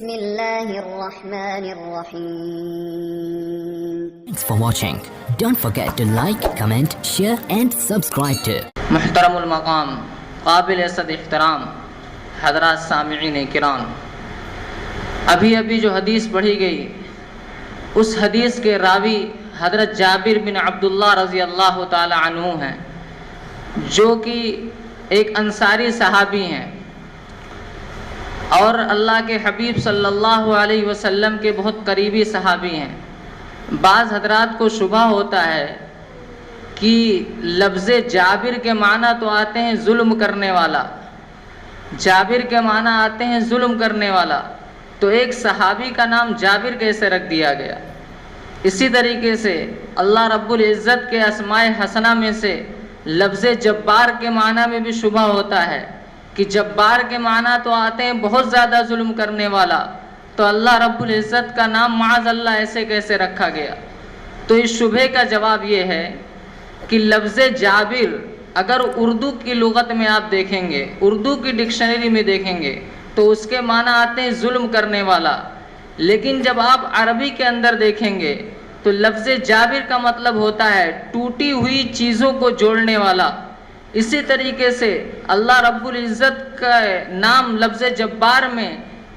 بسم اللہ الرحمن الرحیم. Thanks for watching. Don't forget to like, comment, share and subscribe to. محترم المقام، قابل صد احترام حضرات سامعین کرام، ابھی جو حدیث پڑھی گئی اس حدیث کے راوی حضرت جابر بن عبداللہ رضی اللہ تعالی عنہ ہیں، جو کہ ایک انصاری صحابی ہیں اور اللہ کے حبیب صلی اللہ علیہ وسلم کے بہت قریبی صحابی ہیں. بعض حضرات کو شبہ ہوتا ہے کہ لفظ جابر کے معنی تو آتے ہیں ظلم کرنے والا، جابر کے معنی آتے ہیں ظلم کرنے والا، تو ایک صحابی کا نام جابر کیسے رکھ دیا گیا؟ اسی طریقے سے اللہ رب العزت کے اسماء حسنہ میں سے لفظ جبار کے معنی میں بھی شبہ ہوتا ہے کہ جبار کے معنی تو آتے ہیں بہت زیادہ ظلم کرنے والا، تو اللہ رب العزت کا نام معاذ اللہ ایسے کیسے رکھا گیا؟ تو اس شبہے کا جواب یہ ہے کہ لفظ جابر اگر اردو کی لغت میں آپ دیکھیں گے، اردو کی ڈکشنری میں دیکھیں گے تو اس کے معنی آتے ہیں ظلم کرنے والا، لیکن جب آپ عربی کے اندر دیکھیں گے تو لفظ جابر کا مطلب ہوتا ہے ٹوٹی ہوئی چیزوں کو جوڑنے والا. اسی طریقے سے اللہ رب العزت کا نام لفظ جبار میں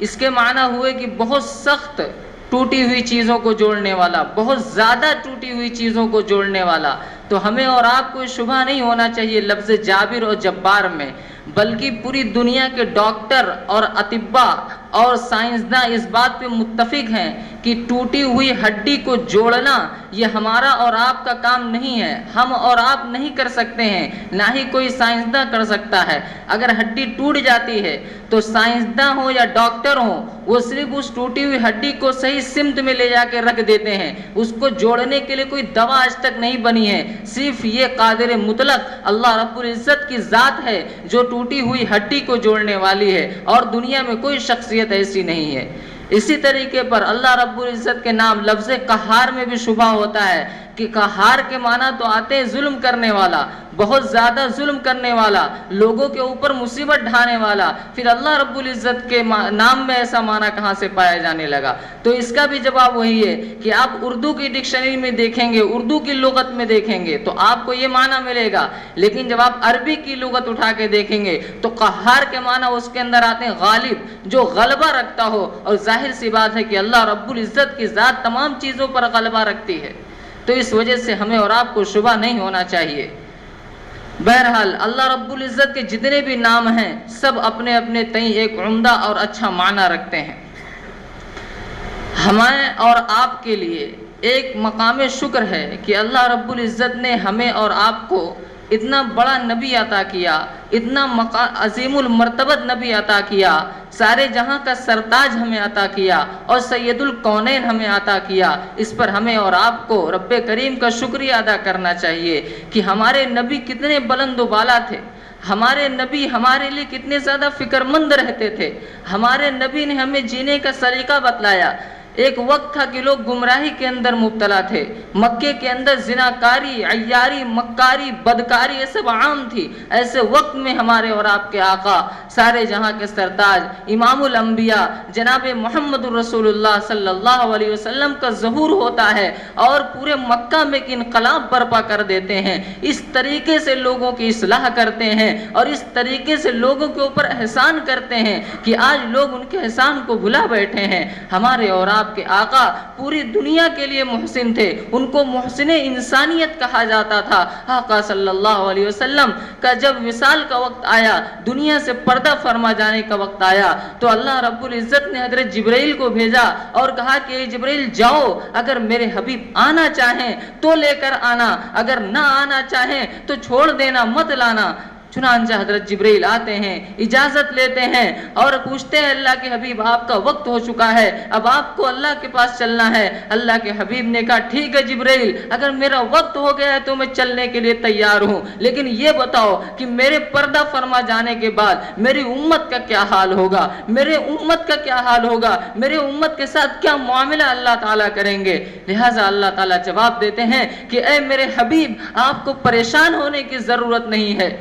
اس کے معنی ہوئے کہ بہت سخت ٹوٹی ہوئی چیزوں کو جوڑنے والا، بہت زیادہ ٹوٹی ہوئی چیزوں کو جوڑنے والا. تو ہمیں اور آپ کو شبہ نہیں ہونا چاہیے لفظ جابر اور جبار میں، بلکہ پوری دنیا کے ڈاکٹر اور اطباء اور سائنسداں اس بات پہ متفق ہیں کہ ٹوٹی ہوئی ہڈی کو جوڑنا یہ ہمارا اور آپ کا کام نہیں ہے، ہم اور آپ نہیں کر سکتے ہیں، نہ ہی کوئی سائنسداں کر سکتا ہے. اگر ہڈی ٹوٹ جاتی ہے تو سائنسداں ہوں یا ڈاکٹر ہوں وہ صرف اس ٹوٹی ہوئی ہڈی کو صحیح سمت میں لے جا کے رکھ دیتے ہیں، اس کو جوڑنے کے لیے کوئی دوا آج تک نہیں بنی ہے. صرف یہ قادر مطلق اللہ رب العزت کی ذات ہے جو ٹوٹی ہوئی ہڈی کو جوڑنے والی ہے، اور دنیا میں کوئی شخصیت ایسی نہیں ہے. اسی طریقے پر اللہ رب العزت کے نام لفظ قہار میں بھی شبہ ہوتا ہے کہ قہار کے معنی تو آتے ہیں ظلم کرنے والا، بہت زیادہ ظلم کرنے والا، لوگوں کے اوپر مصیبت ڈھانے والا. پھر اللہ رب العزت کے نام میں ایسا معنی کہاں سے پایا جانے لگا؟ تو اس کا بھی جواب وہی ہے کہ آپ اردو کی ڈکشنری میں دیکھیں گے، اردو کی لغت میں دیکھیں گے تو آپ کو یہ معنی ملے گا، لیکن جب آپ عربی کی لغت اٹھا کے دیکھیں گے تو قہار کے معنی اس کے اندر آتے ہیں غالب، جو غلبہ رکھتا ہو. اور ظاہر سی بات ہے کہ اللہ رب العزت کی ذات تمام چیزوں پر غلبہ رکھتی ہے، تو اس وجہ سے ہمیں اور آپ کو شبہ نہیں ہونا چاہیے. بہرحال اللہ رب العزت کے جتنے بھی نام ہیں سب اپنے اپنے تئیں ایک عمدہ اور اچھا معنی رکھتے ہیں. ہمیں اور آپ کے لیے ایک مقام شکر ہے کہ اللہ رب العزت نے ہمیں اور آپ کو اتنا بڑا نبی عطا کیا، اتنا عظیم المرتبت نبی عطا کیا، سارے جہاں کا سرتاج ہمیں عطا کیا اور سید الکونین ہمیں عطا کیا. اس پر ہمیں اور آپ کو رب کریم کا شکریہ ادا کرنا چاہیے کہ ہمارے نبی کتنے بلند و بالا تھے، ہمارے نبی ہمارے لیے کتنے زیادہ فکر مند رہتے تھے. ہمارے نبی نے ہمیں جینے کا سلیقہ بتلایا. ایک وقت تھا کہ لوگ گمراہی کے اندر مبتلا تھے، مکے کے اندر زناکاری، عیاری، مکاری، بدکاری یہ سب عام تھی. ایسے وقت میں ہمارے اور آپ کے آقا، سارے جہاں کے سرتاج، امام الانبیاء جناب محمد الرسول اللہ صلی اللہ علیہ وسلم کا ظہور ہوتا ہے اور پورے مکہ میں ایک انقلاب برپا کر دیتے ہیں. اس طریقے سے لوگوں کی اصلاح کرتے ہیں اور اس طریقے سے لوگوں کے اوپر احسان کرتے ہیں کہ آج لوگ ان کے احسان کو بھلا بیٹھے ہیں. ہمارے اور آپ کے آقا پوری دنیا کے لیے محسن تھے، ان کو محسن انسانیت کہا جاتا تھا. آقا صلی اللہ علیہ وسلم کا جب وصال کا وقت آیا، دنیا سے پردہ فرما جانے کا وقت آیا، تو اللہ رب العزت نے حضرت جبرائیل کو بھیجا اور کہا کہ اے جبرائیل جاؤ، اگر میرے حبیب آنا چاہیں تو لے کر آنا، اگر نہ آنا چاہیں تو چھوڑ دینا، مت لانا. چنانچہ حضرت جبرائیل آتے ہیں، اجازت لیتے ہیں اور پوچھتے ہیں اللہ کے حبیب آپ کا وقت ہو چکا ہے، اب آپ کو اللہ کے پاس چلنا ہے. اللہ کے حبیب نے کہا ٹھیک ہے جبرائیل، اگر میرا وقت ہو گیا ہے تو میں چلنے کے لیے تیار ہوں، لیکن یہ بتاؤ کہ میرے پردہ فرما جانے کے بعد میری امت کا کیا حال ہوگا، میرے امت کا کیا حال ہوگا، میرے امت کے ساتھ کیا معاملہ اللہ تعالیٰ کریں گے. لہٰذا اللہ تعالیٰ جواب دیتے ہیں کہ اے میرے حبیب آپ کو پریشان ہونے کی ضرورت نہیں ہے.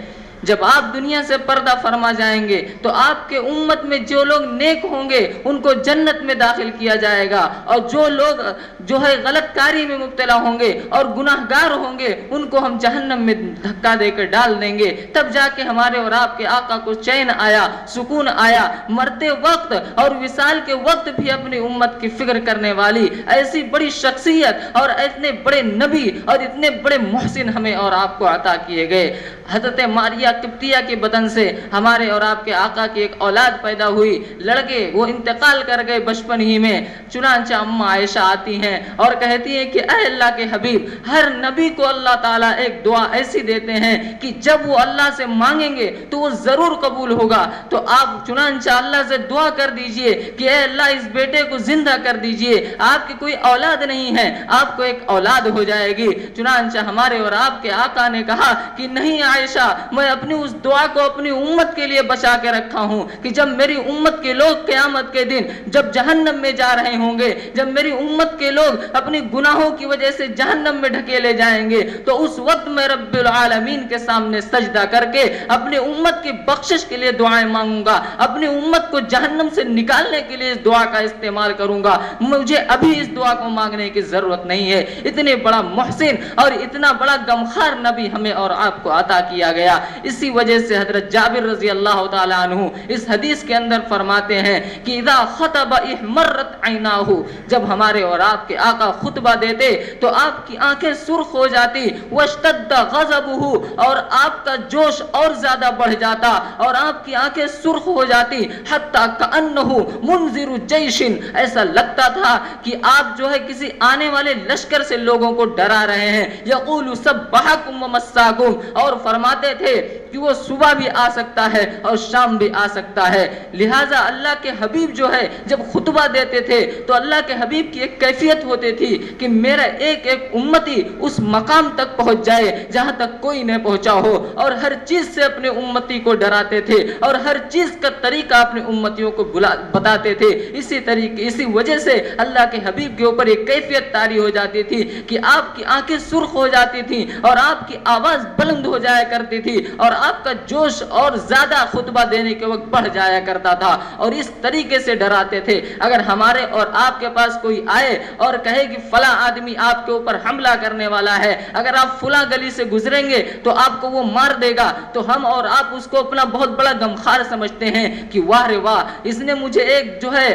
جب آپ دنیا سے پردہ فرما جائیں گے تو آپ کے امت میں جو لوگ نیک ہوں گے ان کو جنت میں داخل کیا جائے گا، اور جو لوگ جو ہے غلط کاری میں مبتلا ہوں گے اور گناہ گار ہوں گے ان کو ہم جہنم میں دھکا دے کر ڈال دیں گے۔ تب جا کے ہمارے اور آپ کے آقا کو چین آیا، سکون آیا۔ مرتے وقت اور وصال کے وقت بھی اپنی امت کی فکر کرنے والی ایسی بڑی شخصیت اور اتنے بڑے نبی اور اتنے بڑے محسن ہمیں اور آپ کو عطا کیے گئے۔ حضرت ماریہ قبطیہ کے بدن سے ہمارے اور آپ کے آقا کی ایک اولاد پیدا ہوئی، لڑکے وہ انتقال کر گئے بچپن ہی میں۔ چنانچہ اماں عائشہ آتی ہیں اور کہتی ہیں کہ اے اللہ کے حبیب، ہر نبی کو اللہ تعالیٰ ایک دعا ایسی دیتے ہیں کہ جب وہ اللہ سے مانگیں گے تو وہ ضرور قبول ہوگا، تو آپ چنانچہ اللہ سے دعا کر دیجئے کہ اے اللہ اس بیٹے کو زندہ کر دیجئے، آپ کی کوئی اولاد نہیں ہے، آپ کو ایک اولاد ہو جائے گی۔ چنانچہ ہمارے اور آپ کے آقا نے کہا کہ نہیں عائشہ، میں اپنی اس دعا کو اپنی امت کے لیے بچا کے رکھا ہوں کہ جب میری امت کے لوگ قیامت کے دن جب جہنم میں جا رہے ہوں گے، جب میری امت کے لوگ اپنی گناہوں کی وجہ سے جہنم میں ڈھکیلے جائیں گے، تو اس وقت میں رب العالمین کے سامنے سجدہ کر کے اپنی امت کی بخشش کے لیے دعائیں مانگوں گا، اپنی امت کو جہنم سے نکالنے کے لیے اس دعا کا استعمال کروں گا۔ مجھے ابھی اس دعا کو مانگنے کی ضرورت نہیں ہے۔ اتنے بڑا محسن اور اتنا بڑا غمخوار نبی ہمیں اور آپ کو عطا کیا گیا۔ اسی وجہ سے حضرت جابر رضی اللہ تعالیٰ عنہ اس حدیث کے اندر فرماتے ہیں کہ اذا خطب احمرت عیناہ، جب ہمارے اور آپ کے آقا خطبہ دیتے تو آپ کی آنکھیں سرخ ہو جاتی، واشتد غضبہ، اور آپ کا جوش اور زیادہ بڑھ جاتا اور آپ کی آنکھیں سرخ ہو جاتی، حتی کأنہ منذر جیش، ایسا لگتا تھا کہ آپ جو ہے کسی آنے والے لشکر سے لوگوں کو ڈرا رہے ہیں۔ یقول صبحکم ومساکم، اور فرماتے تھے کہ وہ صبح بھی آ سکتا ہے اور شام بھی آ سکتا ہے۔ لہٰذا اللہ کے حبیب جو ہے جب خطبہ دیتے تھے تو اللہ کے حبیب کی ایک کیفیت ہوتی تھی کہ میرا ایک ایک امتی اس مقام تک پہنچ جائے جہاں تک کوئی نہ پہنچا ہو، اور ہر چیز سے اپنے امتی کو ڈراتے تھے اور ہر چیز کا طریقہ اپنے امتیوں کو بتاتے تھے۔ اسی وجہ سے اللہ کے حبیب کے اوپر ایک کیفیت طاری ہو جاتی تھی کہ آپ کی آنکھیں سرخ ہو جاتی تھیں اور آپ کی آواز بلند ہو جایا کرتی تھی اور آپ کا جوش اور زیادہ خطبہ دینے کے وقت بڑھ جایا کرتا تھا، اور اس طریقے سے ڈراتے تھے۔ اگر ہمارے اور آپ کے پاس کوئی آئے اور کہے کہ فلاں آدمی آپ کے اوپر حملہ کرنے والا ہے، اگر آپ فلاں گلی سے گزریں گے تو آپ کو وہ مار دے گا، تو ہم اور آپ اس کو اپنا بہت بڑا غمخوار سمجھتے ہیں کہ واہ رے واہ، اس نے مجھے ایک جو ہے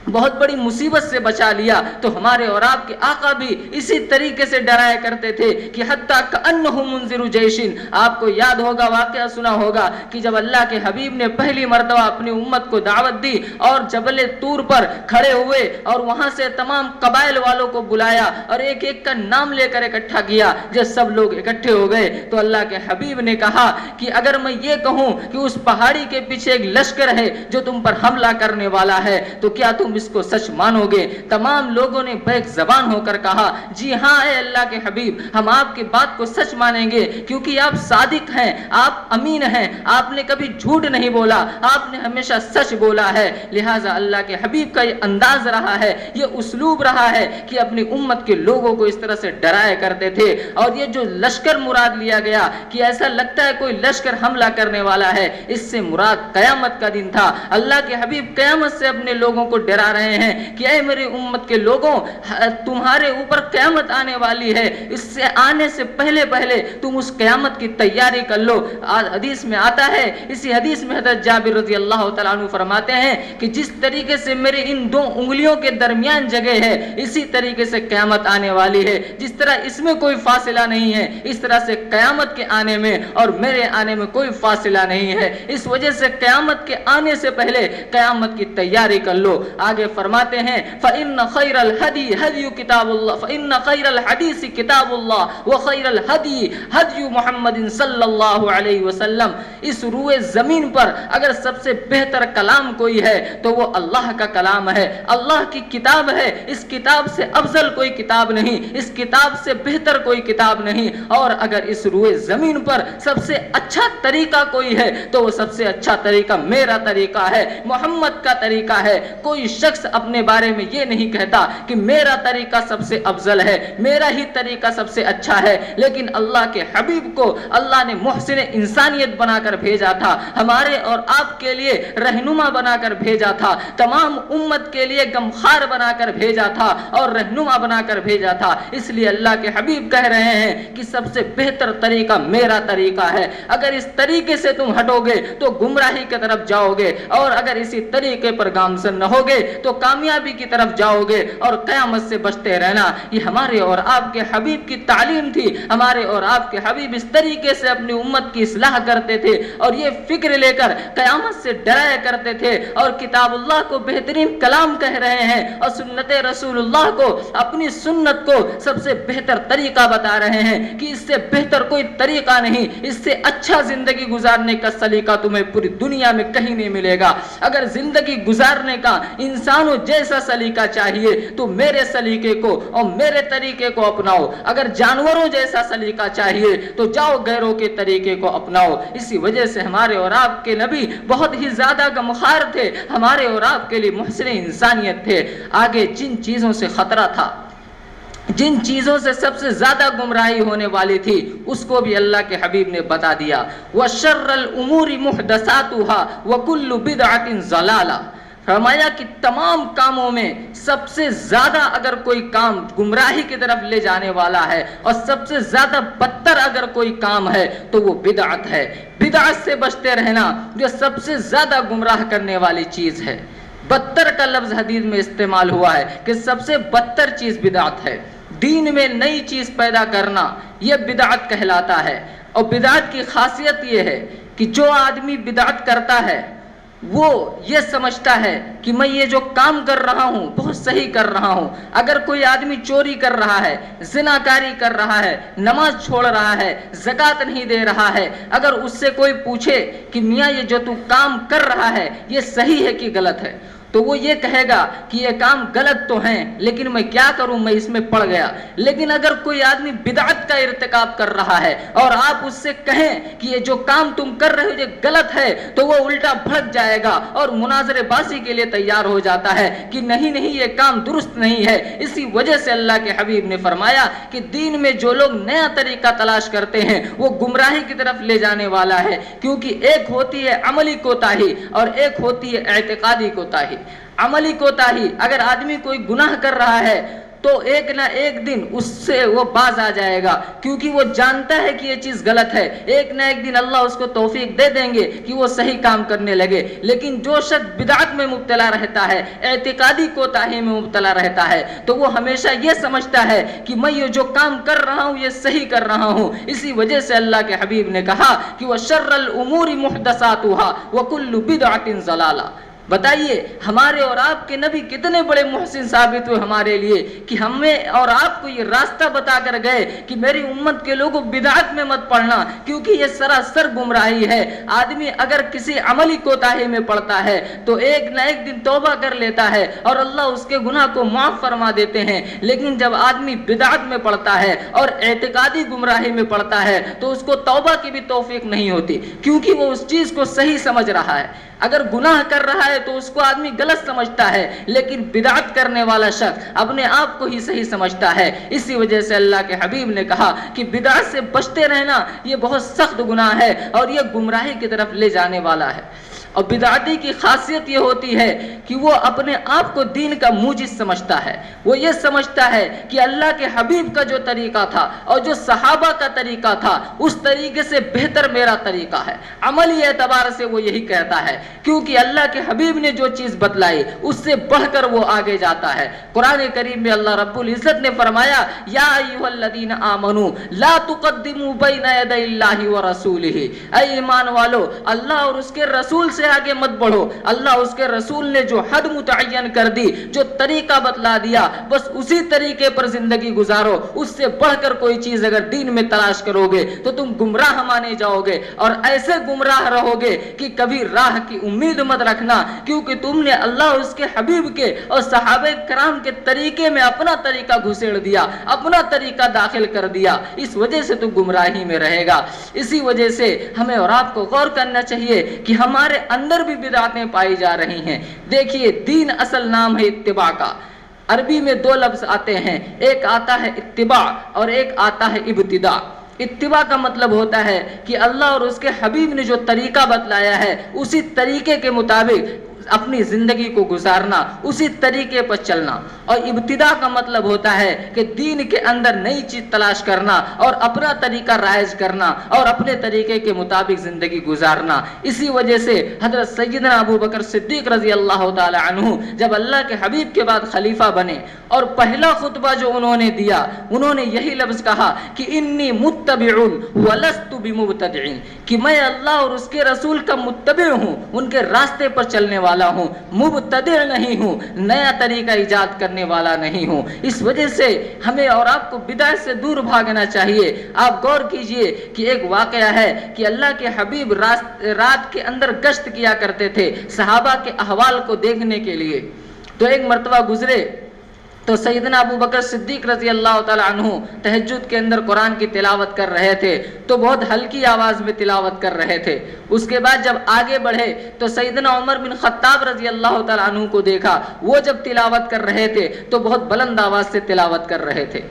بہت بڑی مصیبت سے بچا لیا۔ تو ہمارے اور آپ کے آقا بھی اسی طریقے سے ڈرایا کرتے تھے کہ حتی کأنہ منذر جیش۔ آپ کو یاد ہوگا، واقعہ سنا ہوگا کہ جب اللہ کے حبیب نے پہلی مرتبہ اپنی امت کو دعوت دی اور جبل طور پر کھڑے ہوئے اور وہاں سے تمام قبائل والوں کو بلایا اور ایک ایک کا نام لے کر اکٹھا کیا، جب سب لوگ اکٹھے ہو گئے تو اللہ کے حبیب نے کہا کہ اگر میں یہ کہوں کہ اس پہاڑی کے پیچھے ایک لشکر ہے جو تم پر حملہ کرنے والا ہے تو کیا تم اس کو سچ مانو گے؟ تمام لوگوں نے بیک زبان ہو کر کہا جی ہاں اے اللہ کے حبیب، ہم آپ کی بات کو سچ مانیں گے، کیونکہ آپ صادق ہیں، آپ امین ہیں، آپ نے کبھی جھوٹ نہیں بولا، آپ نے ہمیشہ سچ بولا ہے۔ لہٰذا اللہ کے حبیب کا یہ انداز رہا ہے، یہ اسلوب رہا ہے کہ اپنی امت کے لوگوں کو اس طرح سے ڈرایا کرتے تھے۔ اور یہ جو لشکر مراد لیا گیا کہ ایسا لگتا ہے کوئی لشکر حملہ کرنے والا ہے، اس سے مراد قیامت کا دن تھا۔ اللہ کے حبیب قیامت سے اپنے لوگوں کو ڈرا رہے ہیں کہ اے میری امت کے لوگوں، تمہارے اوپر قیامت آنے والی ہے، اس سے آنے سے پہلے تم اس قیامت کی تیاری کر لو۔ حدیث میں آتا ہے، اسی حدیث میں حضرت جابر رضی اللہ تعالیٰ عنہ فرماتے ہیں کہ جس طریقے سے میرے ان دو انگلیوں کے درمیان جگہ ہے، اسی طریقے سے قیامت آنے والی ہے۔ جس طرح اس میں کوئی فاصلہ نہیں ہے، اس طرح سے قیامت کے آنے میں اور میرے آنے میں کوئی فاصلہ نہیں ہے۔ اس وجہ سے قیامت کے آنے سے پہلے قیامت کی تیاری کر لو۔ آگے فرماتے ہیں فَإِنَّ خَيْرَ الْحَدِي هَدْيُ كِتَابُ اللَّهِ فَإِنَّ خَيْرَ الْحَدِيثِ كِتَابُ اللَّهِ وَخَيْرَ الْهَدِي هَدْيُ مُحَمَّدٍ صلی اللہ علیہ وسلم۔ اس روئے زمین پر اگر سب سے بہتر کلام کوئی ہے تو وہ اللہ کا کلام ہے، اللہ کی کتاب ہے۔ اس کتاب سے افضل کوئی کتاب نہیں، اس کتاب سے بہتر کوئی کتاب نہیں۔ اور اگر اس روئے زمین پر سب سے اچھا طریقہ کوئی ہے تو وہ سب سے اچھا طریقہ میرا طریقہ ہے، محمد کا طریقہ ہے۔ کوئی شخص اپنے بارے میں یہ نہیں کہتا کہ میرا طریقہ سب سے افضل ہے، میرا ہی طریقہ سب سے اچھا ہے، لیکن اللہ کے حبیب کو اللہ نے محسن انسانیت بنا کر بھیجا تھا، ہمارے اور آپ کے لیے رہنما بنا کر بھیجا تھا، تمام امت کے لیے غمخوار بنا کر بھیجا تھا اور رہنما بنا کر بھیجا تھا۔ اس لیے اللہ کے حبیب کہہ رہے ہیں کہ سب سے بہتر طریقہ میرا طریقہ ہے، اگر اس طریقے سے تم ہٹو گے تو گمراہی کی طرف جاؤ گے، اور اگر اسی طریقے پر گامزن نہ ہوگے تو کامیابی کی طرف جاؤ گے اور قیامت سے بچتے رہنا۔ یہ ہمارے اور آپ کے حبیب کی تعلیم تھی، ہمارے اور آپ کے حبیب اس طریقے سے اپنی امت کی اصلاح کرتے تھے اور یہ فکر لے کر قیامت سے ڈرایا کرتے تھے، اور کتاب اللہ کو بہترین کلام کہہ رہے ہیں اور سنت رسول اللہ کو، اپنی سنت کو سب سے بہتر طریقہ بتا رہے ہیں کہ اس سے بہتر کوئی طریقہ نہیں، اس سے اچھا زندگی گزارنے کا سلیقہ تمہیں پوری دنیا میں کہیں نہیں ملے گا۔ اگر زندگی گزارنے کا انسانوں جیسا سلیقہ چاہیے تو میرے سلیقے کو اور میرے طریقے کو اپناؤ، اگر جانوروں جیسا سلیقہ چاہیے تو جاؤ غیروں کے طریقے کو اپناؤ۔ اسی وجہ سے ہمارے اور آپ کے نبی بہت ہی زیادہ غمخوار تھے، ہمارے اور آپ کے لیے محسن انسانیت تھے۔ آگے جن چیزوں سے خطرہ تھا، جن چیزوں سے سب سے زیادہ گمراہی ہونے والی تھی، اس کو بھی اللہ کے حبیب نے بتا دیا۔ وَشَرَّ الْأُمُورِ مُحْدَثَاتُهَا وَكُلُّ بِدْعَةٍ ضَلَالَةٍ، فرمایا کہ تمام کاموں میں سب سے زیادہ اگر کوئی کام گمراہی کی طرف لے جانے والا ہے اور سب سے زیادہ بدتر اگر کوئی کام ہے تو وہ بدعت ہے۔ بدعت سے بچتے رہنا جو سب سے زیادہ گمراہ کرنے والی چیز ہے۔ بدتر کا لفظ حدیث میں استعمال ہوا ہے کہ سب سے بدتر چیز بدعت ہے۔ دین میں نئی چیز پیدا کرنا یہ بدعت کہلاتا ہے، اور بدعت کی خاصیت یہ ہے کہ جو آدمی بدعت کرتا ہے وہ یہ سمجھتا ہے کہ میں یہ جو کام کر رہا ہوں بہت صحیح کر رہا ہوں۔ اگر کوئی آدمی چوری کر رہا ہے، زناکاری کر رہا ہے، نماز چھوڑ رہا ہے، زکوٰۃ نہیں دے رہا ہے، اگر اس سے کوئی پوچھے کہ میاں یہ جو تو کام کر رہا ہے یہ صحیح ہے کہ غلط ہے، تو وہ یہ کہے گا کہ یہ کام غلط تو ہیں لیکن میں کیا کروں، میں اس میں پڑ گیا۔ لیکن اگر کوئی آدمی بدعت کا ارتکاب کر رہا ہے اور آپ اس سے کہیں کہ یہ جو کام تم کر رہے ہو یہ غلط ہے، تو وہ الٹا بھڑک جائے گا اور مناظرے بازی کے لیے تیار ہو جاتا ہے کہ نہیں نہیں یہ کام درست نہیں ہے۔ اسی وجہ سے اللہ کے حبیب نے فرمایا کہ دین میں جو لوگ نیا طریقہ تلاش کرتے ہیں وہ گمراہی کی طرف لے جانے والا ہے، کیونکہ ایک ہوتی ہے عملی کوتاہی اور ایک ہوتی ہے اعتقادی کوتاہی۔ عملی کوتاہی، اگر آدمی کوئی گناہ کر رہا ہے تو ایک نہ ایک دن اس سے وہ باز آ جائے گا، کیونکہ وہ جانتا ہے کہ یہ چیز غلط ہے۔ ایک نہ ایک دن اللہ اس کو توفیق دے دیں گے کہ وہ صحیح کام کرنے لگے۔ لیکن جو شخص بدعت میں مبتلا رہتا ہے، اعتقادی کوتاہی میں مبتلا رہتا ہے، تو وہ ہمیشہ یہ سمجھتا ہے کہ میں یہ جو کام کر رہا ہوں یہ صحیح کر رہا ہوں۔ اسی وجہ سے اللہ کے حبیب نے کہا کہ وَشَرَّ الْأُمُورِ مُحْدَثَاتُهَا وَكُلُّ بِدْعَةٍ ضَلَالَةٍ۔ بتائیے ہمارے اور آپ کے نبی کتنے بڑے محسن ثابت ہوئے ہمارے لیے کہ ہمیں اور آپ کو یہ راستہ بتا کر گئے کہ میری امت کے لوگوں بدعت میں مت پڑنا، کیونکہ یہ سراسر گمراہی ہے۔ آدمی اگر کسی عملی کوتاہی میں پڑتا ہے تو ایک نہ ایک دن توبہ کر لیتا ہے اور اللہ اس کے گناہ کو معاف فرما دیتے ہیں، لیکن جب آدمی بدعت میں پڑتا ہے اور اعتقادی گمراہی میں پڑتا ہے تو اس کو توبہ کی بھی توفیق نہیں ہوتی، کیونکہ وہ اس چیز کو صحیح سمجھ رہا ہے۔ اگر گناہ کر رہا ہے تو اس کو آدمی غلط سمجھتا ہے، لیکن بدعت کرنے والا شخص اپنے آپ کو ہی صحیح سمجھتا ہے۔ اسی وجہ سے اللہ کے حبیب نے کہا کہ بدعت سے بچتے رہنا یہ بہت سخت گناہ ہے اور یہ گمراہی کی طرف لے جانے والا ہے۔ اور بدعتی کی خاصیت یہ ہوتی ہے کہ وہ اپنے آپ کو دین کا موجز سمجھتا ہے، وہ یہ سمجھتا ہے کہ اللہ کے حبیب کا جو طریقہ تھا اور جو صحابہ کا طریقہ تھا اس طریقے سے بہتر میرا طریقہ ہے۔ عملی اعتبار سے وہ یہی کہتا ہے، کیونکہ اللہ کے حبیب نے جو چیز بتلائی اس سے بڑھ کر وہ آگے جاتا ہے۔ قرآن کریم میں اللہ رب العزت نے فرمایا یا ایھا الذین آمنوا لا تقدموا بین یدی اللہ ورسولہ، اے ایمان والو اللہ اور اس کے رسول سے آگے مت بڑھو۔ اللہ اس کے رسول نے جو حد متعین کر دی، جو طریقہ بتلا دیا، بس اسی طریقے پر زندگی گزارو۔ اس سے بڑھ کر کوئی چیز اگر دین میں تلاش کرو گے تو تم گمراہ مانے جاؤ گے، اور ایسے گمراہ رہو گے کہ کبھی راہ کی امید مت رکھنا، کیونکہ تم نے اللہ اور اس کے حبیب کے اور صحابہ کرام کے طریقے میں اپنا طریقہ گھسیڑ دیا، اپنا طریقہ داخل کر دیا، اس وجہ سے تو گمراہی میں رہے گا۔ اسی وجہ سے ہمیں اور آپ کو غور کرنا چاہیے کہ ہمارے اندر بھی بدعتیں پائی جا رہی ہیں۔ دیکھیے دین اصل نام ہے اتباع کا، عربی میں دو لفظ آتے ہیں، ایک آتا ہے اتباع اور ایک آتا ہے ابتداء۔ اتباع کا مطلب ہوتا ہے کہ اللہ اور اس کے حبیب نے جو طریقہ بتلایا ہے اسی طریقے کے مطابق اپنی زندگی کو گزارنا، اسی طریقے پر چلنا۔ اور ابتداء کا مطلب ہوتا ہے کہ دین کے اندر نئی چیز تلاش کرنا اور اپنا طریقہ رائج کرنا اور اپنے طریقے کے مطابق زندگی گزارنا۔ اسی وجہ سے حضرت سیدنا ابو بکر صدیق رضی اللہ تعالی عنہ جب اللہ کے حبیب کے بعد خلیفہ بنے اور پہلا خطبہ جو انہوں نے دیا، انہوں نے یہی لفظ کہا کہ انی متبع ولست بمبتدع، کہ میں اللہ اور اس کے رسول کا متبع ہوں، ان کے راستے پر چلنے والا ہوں، مبتدع نہیں ہوں، نیا طریقہ ایجاد کرنے والا نہیں ہوں۔ اس وجہ سے ہمیں اور آپ کو بدعت سے دور بھاگنا چاہیے۔ آپ غور کیجئے کہ ایک واقعہ ہے کہ اللہ کے حبیب رات کے اندر گشت کیا کرتے تھے صحابہ کے احوال کو دیکھنے کے لیے۔ تو ایک مرتبہ گزرے تو سیدنا ابو بکر صدیق رضی اللہ تعالی عنہ تہجد کے اندر قرآن کی تلاوت کر رہے تھے، تو بہت ہلکی آواز میں تلاوت کر رہے تھے۔ اس کے بعد جب آگے بڑھے تو سیدنا عمر بن خطاب رضی اللہ تعالی عنہ کو دیکھا، وہ جب تلاوت کر رہے تھے تو بہت بلند آواز سے تلاوت کر رہے تھے۔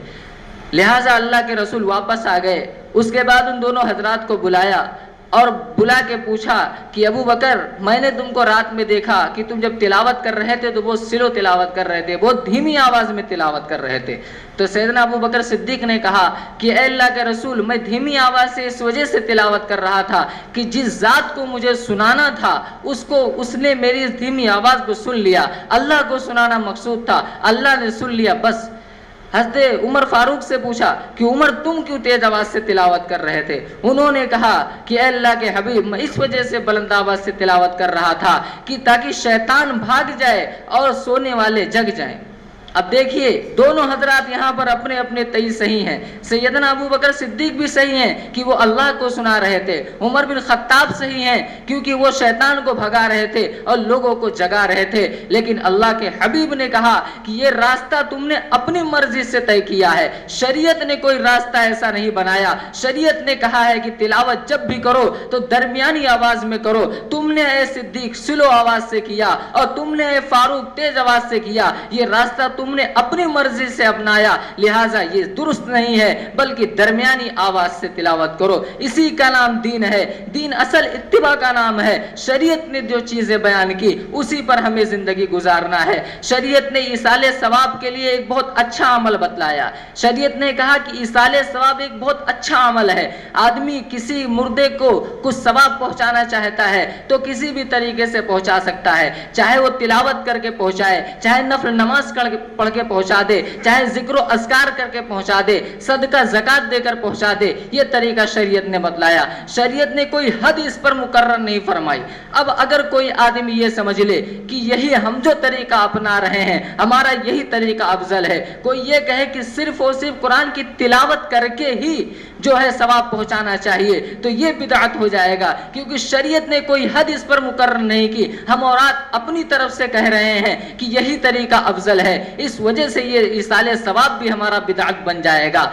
لہٰذا اللہ کے رسول واپس آ گئے۔ اس کے بعد ان دونوں حضرات کو بلایا اور بلا کے پوچھا کہ ابو بکر، میں نے تم کو رات میں دیکھا کہ تم جب تلاوت کر رہے تھے تو بہت سلو تلاوت کر رہے تھے، بہت دھیمی آواز میں تلاوت کر رہے تھے۔ تو سیدنا ابو بکر صدیق نے کہا کہ اے اللہ کے رسول، میں دھیمی آواز سے اس وجہ سے تلاوت کر رہا تھا کہ جس ذات کو مجھے سنانا تھا اس نے میری اس دھیمی آواز کو سن لیا، اللہ کو سنانا مقصود تھا، اللہ نے سن لیا بس۔ حضرت عمر فاروق سے پوچھا کہ عمر تم کیوں تیز آواز سے تلاوت کر رہے تھے؟ انہوں نے کہا کہ اے اللہ کے حبیب، میں اس وجہ سے بلند آواز سے تلاوت کر رہا تھا کہ تاکہ شیطان بھاگ جائے اور سونے والے جگ جائیں۔ اب دیکھیے دونوں حضرات یہاں پر اپنے اپنے تئی صحیح ہیں۔ سیدنا ابو بکر صدیق بھی صحیح ہیں کہ وہ اللہ کو سنا رہے تھے، عمر بن خطاب صحیح ہیں کیونکہ وہ شیطان کو بھگا رہے تھے اور لوگوں کو جگا رہے تھے۔ لیکن اللہ کے حبیب نے کہا کہ یہ راستہ تم نے اپنی مرضی سے طے کیا ہے، شریعت نے کوئی راستہ ایسا نہیں بنایا۔ شریعت نے کہا ہے کہ تلاوت جب بھی کرو تو درمیانی آواز میں کرو، تم نے اے صدیق سلو آواز سے کیا اور تم نے اے فاروق تیز آواز سے کیا، یہ راستہ تم نے اپنی مرضی سے اپنایا، لہٰذا یہ درست نہیں ہے، بلکہ درمیانی آواز سے تلاوت کرو۔ اسی کا نام دین ہے۔ دین اصل اتباع کا نام ہے۔ شریعت نے جو چیزیں بیان کی اسی پر ہمیں زندگی گزارنا ہے۔ شریعت نے ایصال ثواب کے لیے ایک بہت اچھا عمل بتلایا۔ شریعت نے کہا کہ ایصال ثواب ایک بہت اچھا عمل ہے۔ آدمی کسی مردے کو کچھ ثواب پہنچانا چاہتا ہے تو کسی بھی طریقے سے پہنچا سکتا ہے، چاہے وہ تلاوت کر کے پہنچائے، چاہے نفل نماز پڑھ کے پہنچا دے، چاہے ذکر و اذکار کر کے پہنچا دے، صدقہ زکات دے کر پہنچا دے۔ یہ طریقہ شریعت نے بتلایا۔ شریعت نے کوئی حد اس پر مقرر نہیں فرمائی۔ اب اگر کوئی آدمی یہ سمجھ لے کہ یہی ہم جو طریقہ اپنا رہے ہیں ہمارا یہی طریقہ افضل ہے، کوئی یہ کہے کہ صرف اور صرف قرآن کی تلاوت کر کے ہی جو ہے ثواب پہنچانا چاہیے، تو یہ بدعت ہو جائے گا، کیونکہ شریعت نے کوئی حد اس پر مقرر نہیں کی۔ ہم اور اپنی طرف سے کہہ رہے ہیں کہ یہی طریقہ افضل ہے، اس وجہ سے یہ ایصال ثواب بھی ہمارا بدعت بن جائے گا۔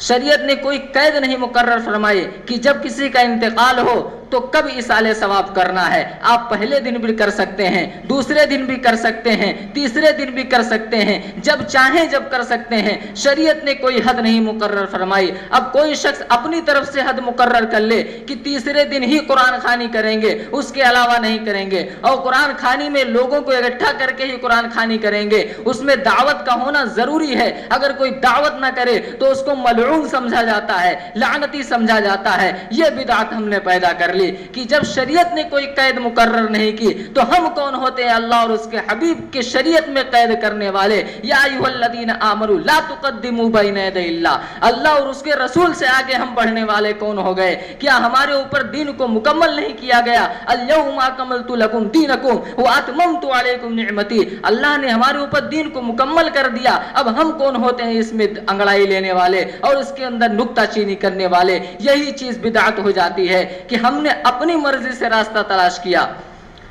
شریعت نے کوئی قید نہیں مقرر فرمائی کہ جب کسی کا انتقال ہو تو کب ایصال ثواب کرنا ہے۔ آپ پہلے دن بھی کر سکتے ہیں، دوسرے دن بھی کر سکتے ہیں، تیسرے دن بھی کر سکتے ہیں، جب چاہیں جب کر سکتے ہیں۔ شریعت نے کوئی حد نہیں مقرر فرمائی۔ اب کوئی شخص اپنی طرف سے حد مقرر کر لے کہ تیسرے دن ہی قرآن خوانی کریں گے، اس کے علاوہ نہیں کریں گے، اور قرآن خوانی میں لوگوں کو اکٹھا کر کے ہی قرآن خوانی کریں گے، اس میں دعوت کا ہونا ضروری ہے۔ اگر کوئی دعوت نہ کرے تو اس کو ملعون سمجھا جاتا ہے، لعنتی سمجھا جاتا ہے۔ یہ بدعت ہم نے پیدا کر لی کہ جب شریعت نے کوئی قید مقرر نہیں کی تو ہم کون ہوتے ہیں اللہ اور اس کے حبیب کے شریعت میں قید کرنے والے؟ یا ایھا الذین آمنوا لا تقدموا بین یدی اللہ، اللہ اور اس کے رسول سے آگے ہم بڑھنے والے کون ہو گئے؟ کیا ہمارے اوپر دین کو مکمل نہیں کیا گیا؟ الیوم اکملت لکم دینکم واتممت علیکم نعمتی، اللہ نے ہمارے اوپر دین کو مکمل کر دیا۔ اب ہم کون ہوتے ہیں اس میں انگڑائی لینے والے اور اس کے اندر نکتہ چینی کرنے والے؟ یہی چیز بدعت ہو جاتی ہے کہ ہم نے اپنی مرضی سے راستہ تلاش کیا۔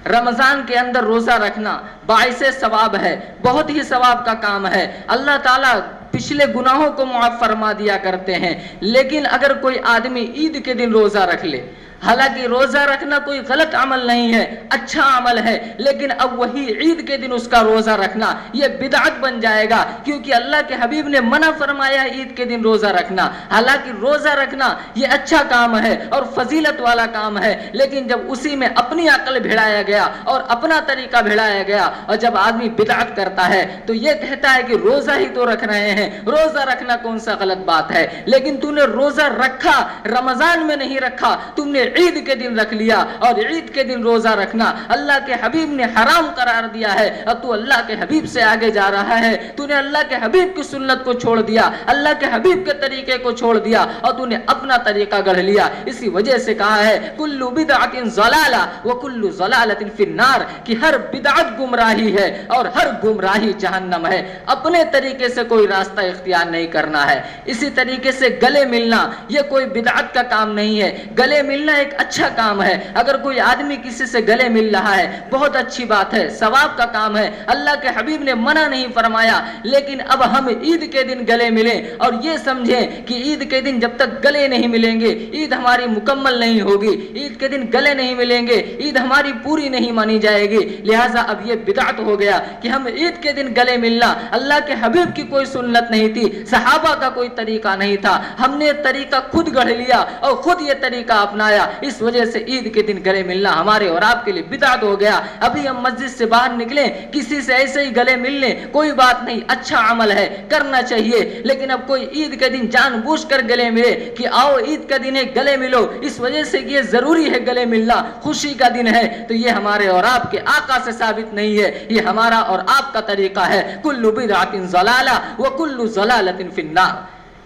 رمضان کے اندر روزہ رکھنا باعث ثواب ہے، بہت ہی ثواب کا کام ہے۔ اللہ تعالیٰ پچھلے گناہوں کو معاف فرما دیا کرتے ہیں۔ لیکن اگر کوئی آدمی عید کے دن روزہ رکھ لے، حالانکہ روزہ رکھنا کوئی غلط عمل نہیں ہے، اچھا عمل ہے، لیکن اب وہی عید کے دن اس کا روزہ رکھنا یہ بدعت بن جائے گا، کیونکہ اللہ کے حبیب نے منع فرمایا عید کے دن روزہ رکھنا۔ حالانکہ روزہ رکھنا یہ اچھا کام ہے اور فضیلت والا کام ہے، لیکن جب اسی میں اپنی عقل بھیڑایا گیا اور اپنا طریقہ بھیڑایا گیا، اور جب آدمی بدعت کرتا ہے تو یہ کہتا ہے کہ روزہ ہی تو رکھ رہے ہیں، روزہ رکھنا کون سا غلط بات ہے؟ لیکن تو نے روزہ رکھا، رمضان میں نہیں رکھا، تم نے عید کے دن رکھ لیا، اور عید کے دن روزہ رکھنا اللہ کے حبیب نے حرام قرار دیا ہے، اور تو اللہ کے حبیب سے آگے جا رہا ہے، تو نے اللہ کے حبیب کی سنت کو چھوڑ دیا، اللہ کے حبیب کے طریقے کو چھوڑ دیا، اور تو نے اپنا طریقہ گڑھ لیا۔ اسی وجہ سے کہا ہے کل بدعت ضلالہ وکل ضلالۃ فی النار، کہ ہر بدعت گمراہی ہے اور ہر گمراہی جہنم ہے۔ اپنے طریقے سے کوئی راستہ اختیار نہیں کرنا ہے۔ اسی طریقے سے گلے ملنا یہ کوئی بدعت کا کام نہیں ہے، گلے ملنا ایک اچھا کام ہے۔ اگر کوئی آدمی کسی سے گلے مل رہا ہے بہت اچھی بات ہے، ثواب کا کام ہے، اللہ کے حبیب نے منع نہیں فرمایا، لیکن اب ہم عید کے دن گلے ملیں اور یہ سمجھیں کہ عید کے دن جب تک گلے نہیں ملیں گے عید ہماری مکمل نہیں ہوگی، عید کے دن گلے نہیں ملیں گے عید ہماری پوری نہیں مانی جائے گی۔ لہٰذا اب یہ بدعت ہو گیا کہ ہم عید کے دن گلے ملنا، اللہ کے حبیب کی کوئی سنت نہیں تھی، صحابہ کا کوئی طریقہ نہیں تھا، ہم نے طریقہ خود گڑھ لیا اور خود یہ طریقہ اپنایا، اس وجہ سے عید کے دن گلے ملنا ہمارے اور آپ کے لیے بدعت ہو گیا۔ ابھی ہم مسجد سے باہر نکلیں کسی سے ایسے ہی گلے مل لیں کوئی بات نہیں، اچھا عمل ہے، کرنا چاہیے، لیکن اب کوئی عید کے دن جان بوجھ کر گلے ملے کہ آؤ عید کا دن ہے گلے ملو، اس وجہ سے یہ ضروری ہے گلے ملنا، خوشی کا دن ہے، تو یہ ہمارے اور آپ کے آقا سے ثابت نہیں ہے، یہ ہمارا اور آپ کا طریقہ ہے۔ کل بدعت ضلالہ وکل ضلالۃ فی النار،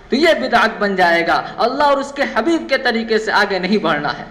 تو یہ بدعت بن جائے گا، اللہ اور اس کے حبیب کے طریقے سے آگے نہیں بڑھنا ہے۔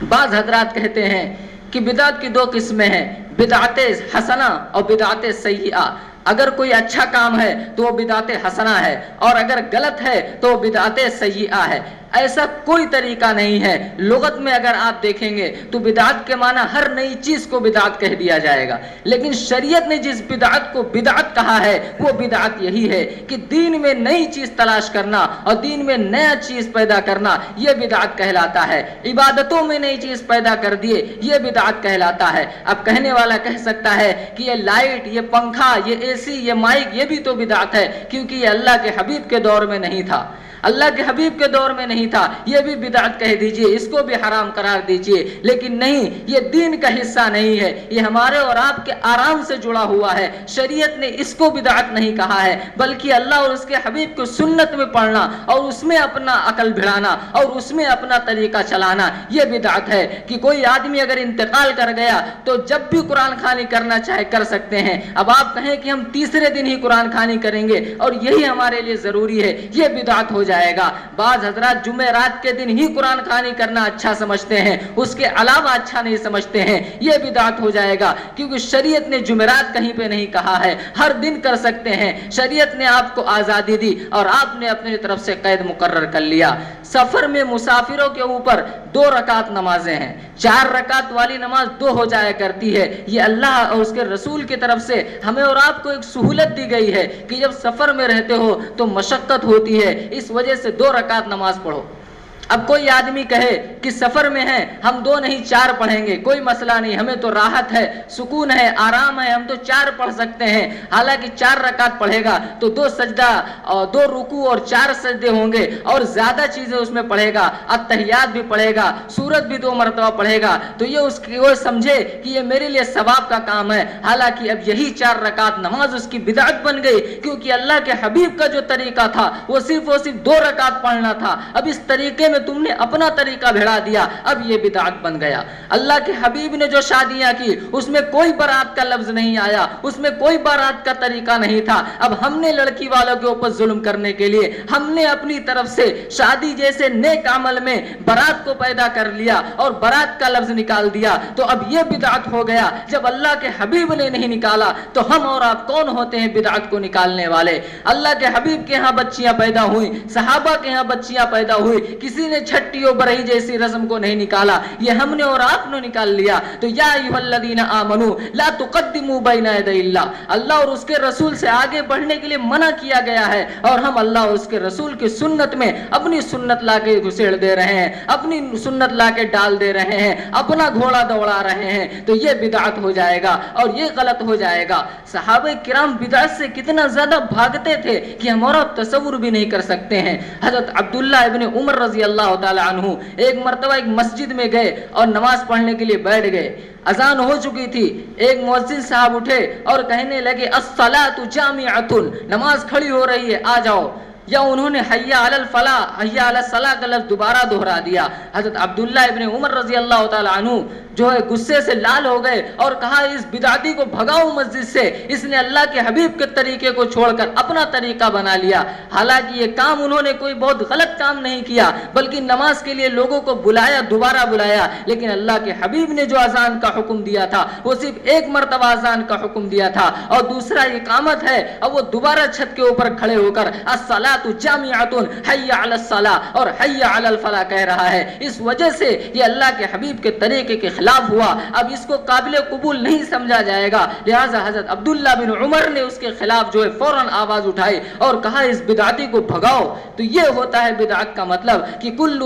بعض حضرات کہتے ہیں کہ بدعت کی دو قسمیں ہیں، بدعت حسنہ اور بدعت سیئہ۔ اگر کوئی اچھا کام ہے تو وہ بدعت حسنہ ہے، اور اگر غلط ہے تو وہ بدعت سیئہ ہے۔ ایسا کوئی طریقہ نہیں ہے۔ لغت میں اگر آپ دیکھیں گے تو بدعت کے معنی ہر نئی چیز کو بدعت کہہ دیا جائے گا، لیکن شریعت نے جس بدعت کو بدعت کہا ہے وہ بدعت یہی ہے کہ دین میں نئی چیز تلاش کرنا اور دین میں نیا چیز پیدا کرنا، یہ بدعت کہلاتا ہے۔ عبادتوں میں نئی چیز پیدا کر دیے، یہ بدعت کہلاتا ہے۔ اب کہنے والا کہہ سکتا ہے کہ یہ لائٹ، یہ پنکھا، یہ اے سی، یہ مائک، یہ بھی تو بدعت ہے، کیونکہ یہ اللہ کے حبیب کے دور میں نہیں تھا، اللہ کے حبیب کے دور میں نہیں تھا، یہ بھی بدعت کہہ دیجئے، اس کو بھی حرام قرار دیجئے، لیکن نہیں، یہ دین کا حصہ نہیں ہے، یہ ہمارے اور آپ کے آرام سے جڑا ہوا ہے۔ شریعت نے اس کو بدعت نہیں کہا ہے، بلکہ اللہ اور اس کے حبیب کو سنت میں پڑھنا اور اس میں اپنا عقل بھڑانا اور اس میں اپنا طریقہ چلانا، یہ بدعت ہے۔ کہ کوئی آدمی اگر انتقال کر گیا تو جب بھی قرآن خوانی کرنا چاہے کر سکتے ہیں۔ اب آپ کہیں کہ ہم تیسرے دن ہی قرآن خوانی کریں گے اور یہی ہمارے لیے ضروری ہے، یہ بدعت ہو جائے گا۔ بعض حضرات جمعرات کے دن ہی قرآن خوانی کرنا اچھا سمجھتے ہیں، اس کے علاوہ اچھا نہیں سمجھتے ہیں، یہ بدعت ہو جائے گا، کیونکہ شریعت نے جمعرات کہیں پہ نہیں کہا ہے، ہر دن کر سکتے ہیں۔ شریعت نے آپ کو آزادی دی اور آپ نے اپنی طرف سے قید مقرر کر لیا۔ سفر میں مسافروں کے اوپر 2 رکعت نمازیں ہیں، 4 رکعت والی نماز 2 ہو جایا کرتی ہے۔ یہ اللہ اور اس کے رسول کی طرف سے ہمیں اور آپ کو ایک سہولت دی گئی ہے کہ جب سفر میں رہتے ہو تو مشقت ہوتی ہے، اس وجہ سے 2 رکعت نماز پڑھو۔ اب کوئی آدمی کہے کہ سفر میں ہیں ہم 2 نہیں 4 پڑھیں گے، کوئی مسئلہ نہیں، ہمیں تو راحت ہے، سکون ہے، آرام ہے، ہم تو 4 پڑھ سکتے ہیں۔ حالانکہ 4 رکعت پڑھے گا تو 2 سجدہ اور 2 رکوع اور 4 سجدے ہوں گے اور زیادہ چیزیں اس میں پڑھے گا، اتحیات بھی پڑھے گا، سورت بھی 2 مرتبہ پڑھے گا، تو یہ اس کی وہ سمجھے کہ یہ میرے لیے ثواب کا کام ہے۔ حالانکہ اب یہی 4 رکعت نماز اس کی بدعت بن گئی، کیونکہ اللہ کے حبیب کا جو طریقہ تھا وہ صرف 2 رکعت پڑھنا تھا۔ اب اس طریقے میں تم نے اپنا طریقہ بھیڑا دیا، اب یہ بدعت بن گیا۔ اللہ کے حبیب نے جو شادیاں کی اس میں کوئی بارات کا لفظ نہیں آیا، اس میں کوئی بارات کا طریقہ نہیں تھا۔ اب ہم نے لڑکی والوں کے اوپر ظلم کرنے کے لیے ہم نے اپنی طرف سے شادی جیسے نیک عمل میں بارات کو پیدا کر لیا اور بارات کا لفظ نکال دیا، تو اب یہ بدعت ہو گیا۔ جب اللہ کے حبیب نے نہیں نکالا تو ہم اور آپ کون ہوتے ہیں بدعت کو نکالنے والے؟ اللہ کے حبیب کے ہاں بچیاں پیدا ہوئیں، صحابہ کے ہاں بچیاں پیدا ہوئی، کسی کسی نے چھٹی اور برہی جیسی رسم کو نہیں نکالا, یہ ہم نے اور آپ نے نکال لیا. تو یا ایھا الذین آمنوا لا تقدموا بین یدی اللہ, اللہ اور اس کے رسول سے آگے بڑھنے کے لیے منع کیا گیا ہے, اور ہم اللہ اور اس کے رسول کی سنت میں اپنی سنت لا کے گھسیڑ دے رہے ہیں, اپنی سنت لا کے ڈال دے رہے ہیں, اپنا گھوڑا دوڑا رہے ہیں. تو یہ بدعت ہو جائے گا اور یہ غلط ہو جائے گا. صحابہ کرام بدعت سے کتنا زیادہ بھاگتے تھے کہ ہم اور تصور بھی نہیں کر سکتے ہیں. حضرت عبداللہ ابن عمر رضی اللہ تعالی عنہ ایک مرتبہ ایک مسجد میں گئے اور نماز پڑھنے کے لیے بیٹھ گئے. اذان ہو چکی تھی, ایک مؤذن صاحب اٹھے اور کہنے لگے الصلاۃ جامعۃ, نماز کھڑی ہو رہی ہے, آ جاؤ. یا انہوں نے حی علی الفلاح حی علی الصلاح کا لفظ دوبارہ دہرا دیا. حضرت عبداللہ ابن عمر رضی اللہ تعالی عنہ جو ہے غصے سے لال ہو گئے اور کہا اس بدعتی کو بھگاؤ مسجد سے, اس نے اللہ کے حبیب کے طریقے کو چھوڑ کر اپنا طریقہ بنا لیا. حالانکہ یہ کام انہوں نے کوئی بہت غلط کام نہیں کیا, بلکہ نماز کے لیے لوگوں کو بلایا, دوبارہ بلایا. لیکن اللہ کے حبیب نے جو اذان کا حکم دیا تھا وہ صرف ایک مرتبہ اذان کا حکم دیا تھا, اور دوسرا اقامت ہے. اب وہ دوبارہ چھت کے اوپر کھڑے ہو کر الصلاۃ جامعۃ حی علی الصلاح اور حی علی الفلاح کہہ رہا ہے. اس وجہ سے یہ اللہ کے حبیب کے طریقے کے خلاف ہوا. اب اس کو قابل قبول نہیں سمجھا جائے گا. لہٰذا حضرت عبداللہ بن عمر نے اس کے خلاف جو ہے فوراً آواز اٹھائی اور کہا اس بدعتی کو بھگاؤ. تو یہ ہوتا ہے بدعت کا مطلب کہ کل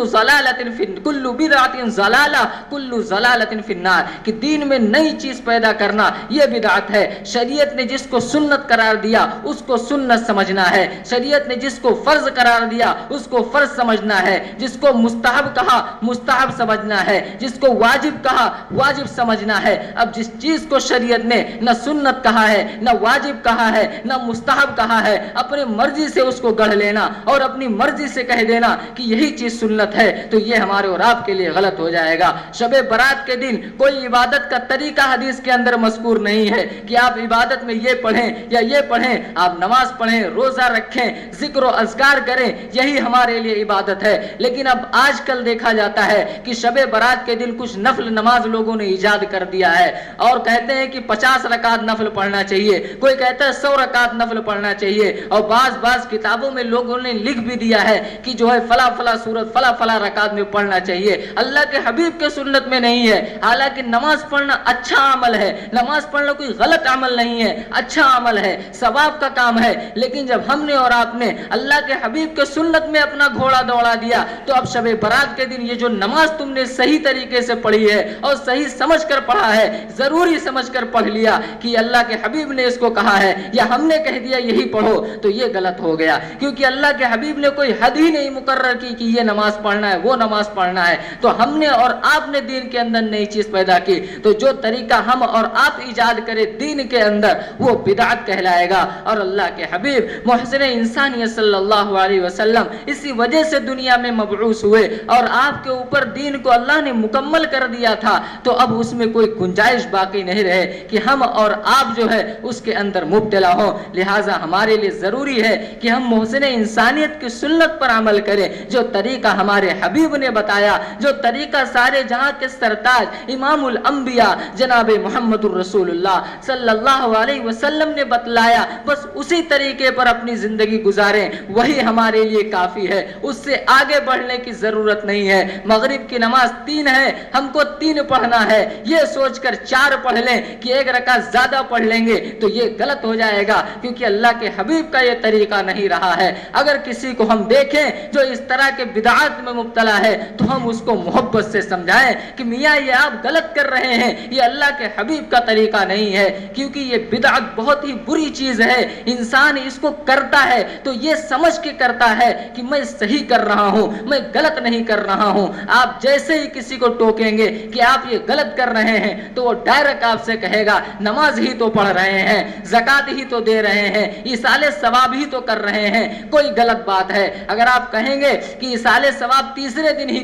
بدعت ضلالہ کل ضلالۃ فی النار, کہ دین میں نئی چیز پیدا کرنا یہ بدعت ہے. شریعت نے جس کو سنت قرار دیا اس کو سنت سمجھنا ہے, شریعت نے جس کو فرض قرار دیا اس کو فرض سمجھنا ہے, جس کو مستحب کہا مستحب سمجھنا ہے, جس کو واجب کہا واجب سمجھنا ہے. اب جس چیز کو شریعت نے نہ سنت کہا ہے, نہ واجب کہا ہے, نہ مستحب کہا ہے, اپنے مرضی سے اس کو گڑھ لینا اور اپنی مرضی سے کہہ دینا کہ یہی چیز سنت ہے, تو یہ ہمارے اور آپ کے لیے غلط ہو جائے گا. شب برات کے دن کوئی عبادت کا طریقہ حدیث کے اندر مذکور نہیں ہے کہ آپ عبادت میں یہ پڑھیں یا یہ پڑھیں. آپ نماز پڑھیں, روزہ رکھیں, ذکر و اذکار کریں, یہی ہمارے لیے عبادت ہے. لیکن اب آج کل دیکھا جاتا ہے کہ شب برات کے دن کچھ نفل نماز لوگوں نے ایجاد کر دیا ہے اور کہتے ہیں کہ 50 رکعت نفل پڑھنا چاہیے, کوئی کہتا ہے 100 رکعت نفل پڑھنا چاہیے, اور بعض کتابوں میں لوگوں نے لکھ بھی دیا ہے کہ جو ہے فلاں سورت فلاں رکعت میں پڑھنا چاہیے. اللہ کے حبیب کے سنت میں نہیں ہے. حالانکہ نماز پڑھنا اچھا عمل ہے, نماز پڑھنا کوئی غلط عمل نہیں ہے, اچھا عمل ہے, ثواب کا کام ہے. لیکن جب ہم نے اور آپ نے اللہ کے حبیب کے سنت میں اپنا گھوڑا دوڑا دیا تو اب شب برات کے دن یہ جو نماز تم نے صحیح طریقے سے پڑھی ہے اور صحیح سمجھ کر پڑھا ہے, ضروری سمجھ کر پڑھ لیا کہ اللہ کے حبیب نے اس کو کہا ہے یا ہم نے کہہ دیا یہی پڑھو, تو یہ غلط ہو گیا. کیونکہ اللہ کے حبیب نے کوئی حد ہی نہیں مقرر کی کہ یہ نماز پڑھنا ہے وہ نماز پڑھنا ہے. تو ہم نے اور آپ نے دین کے اندر نئی چیز پیدا کی, تو جو طریقہ ہم اور آپ ایجاد کرے دین کے اندر وہ بدعت کہلائے گا. اور اللہ کے حبیب محسن انسانیت صلی اللہ علیہ وسلم اسی وجہ سے دنیا میں مبعوث ہوئے اور آپ کے اوپر دین کو اللہ نے مکمل کر دیا تھا. تو اب اس میں کوئی گنجائش باقی نہیں رہے کہ ہم اور آپ جو ہے اس کے اندر مبتلا ہوں. لہٰذا ہمارے لیے ضروری ہے کہ ہم محسن انسانیت کی سنت پر عمل کریں, جو طریقہ ہمارے حبیب نے بتایا, جو طریقہ سارے جہاں کے سرتاج امام الانبیاء جناب محمد الرسول اللہ صلی اللہ علیہ وسلم نے بتلایا, بس اسی طریقے پر اپنی زندگی گزاریں, وہی ہمارے لیے کافی ہے. اس سے آگے بڑھنے کی ضرورت نہیں ہے. مغرب کی نماز 3 ہے, ہم کو 3 پڑھنا ہے, یہ سوچ کر 4 پڑھ لیں کہ 1 رکعت زیادہ پڑھ لیں گے تو یہ غلط ہو جائے گا, کیونکہ اللہ کے حبیب کا یہ طریقہ نہیں رہا ہے. اگر کسی کو ہم دیکھیں جو اس طرح کے بدعات میں مبتلا ہے تو ہم اس کو محبت سے سمجھائیں کہ میاں یہ آپ غلط کر رہے ہیں, یہ اللہ کے حبیب کا طریقہ نہیں ہے. کیونکہ یہ بدعت بہت ہی بری چیز ہے. انسان اس کو کرتا ہے تو یہ سمجھ کے کرتا ہے کہ میں صحیح کر رہا ہوں, میں غلط نہیں کر رہا ہوں. آپ جیسے ہی کسی کو ٹوکیں گے کہ آپ یہ غلط کر رہے ہیں تو وہ ڈائریکٹ آپ سے کہے گا نماز ہی تو پڑھ رہے ہیں, زکات ہی تو دے رہے ہیں, ایصال ثواب ہی تو کر رہے ہیں, کوئی غلط بات ہے. اگر آپ کہیں گے کہ ایصال ثواب تیسرے دن ہی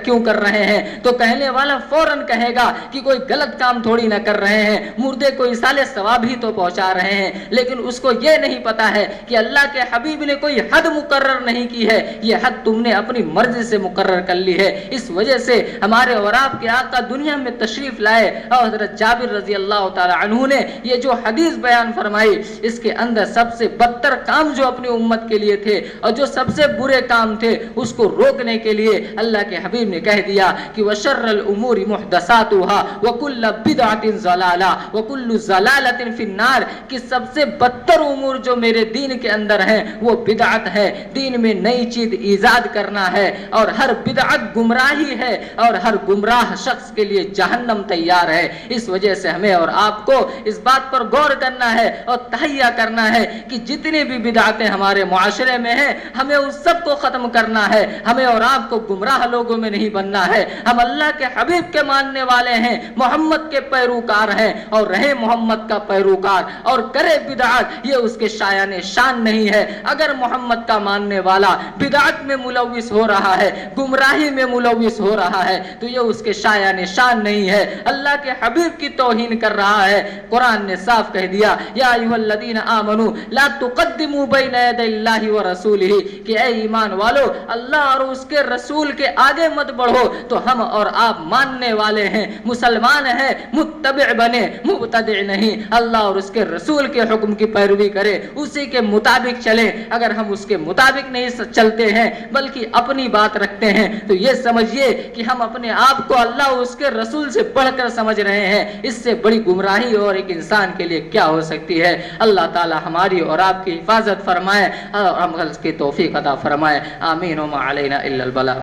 کیوں کر رہے ہیں تو کہنے والا فوراً کہے گا کہ کوئی غلط کام تھوڑی نہ کر رہے ہیں, مردے کو ایصال ثواب ہی تو پہنچا رہے ہیں. لیکن اس کو یہ نہیں پتا ہے کہ اللہ کے حبیب نے نے کوئی حد مقرر نہیں کی ہے، یہ حد تم نے اپنی مرضی سے مقرر کر لی ہے۔ اس وجہ سے ہمارے اور آپ کے آقا دنیا میں تشریف لائے اور حضرت جابر رضی اللہ تعالی عنہ نے یہ جو حدیث بیان فرمائی، اس کے اندر سب سے بدتر کام جو اپنی امت کے لیے تھے اور جو سب سے برے کام تھے اس کو روکنے کے لیے اللہ کے حبیب نے کہہ دیا کہ وشر الامور محدثاتها وکل بدعۃ ضلالہ وکل ضلالۃ فی النار، کہ سب سے بدتر امور جو میرے دین کے اندر ہیں وہ بدعت ہے، دین میں نئی چیز ایجاد کرنا ہے، اور ہر بدعت گمراہی ہے، اور ہر گمراہ شخص کے لیے جہنم تیار ہے۔ اس وجہ سے ہمیں اور آپ کو اس بات پر غور کرنا ہے اور تہیہ کرنا ہے کہ جتنی بھی بدعتیں ہمارے معاشرے میں ہیں ہمیں اس سب کو ختم کرنا ہے، ہمیں اور آپ کو گمراہ لوگوں میں نہیں بننا ہے۔ ہم اللہ کے حبیب کے ماننے والے ہیں، محمد کے پیروکار ہیں، اور رہے محمد کا پیروکار اور کرے بدعت، یہ اس کے شایان شان نہیں ہے۔ اگر محمد کا ماننے والا بدعت میں ملوث ہو رہا ہے، گمراہی میں ملوث ہو رہا ہے، تو یہ اس کے شایان شان نہیں ہے، اللہ کے حبیب کی توہین کر رہا ہے۔ قرآن نے صاف کہہ دیا یا ایھا الذین آمنوا لا تقدموا بین یدی اللہ ورسولہ، کہ اے ایمان والو اللہ اور اس کے رسول کے آگے مت بڑھو۔ تو ہم اور آپ ماننے والے ہیں، مسلمان ہیں، متبع بنے، مبتدع نہیں۔ اللہ اور اس کے رسول کے حکم کی پیروی کرے، اسی کے مطابق چلے۔ اگر ہم اس کے مطابق نہیں چلتے ہیں بلکہ اپنی بات رکھتے ہیں تو یہ سمجھیے کہ ہم اپنے آپ کو اللہ اور اس کے رسول سے بڑھ کر سمجھ رہے ہیں۔ اس سے بڑی گمراہی اور ایک انسان کے لیے کیا ہو سکتی ہے؟ اللہ تعالی ہماری اور آپ کی حفاظت فرمائے اور عمل کی توفیق عطا فرمائے۔ آمین وما علینا الا البلاغ۔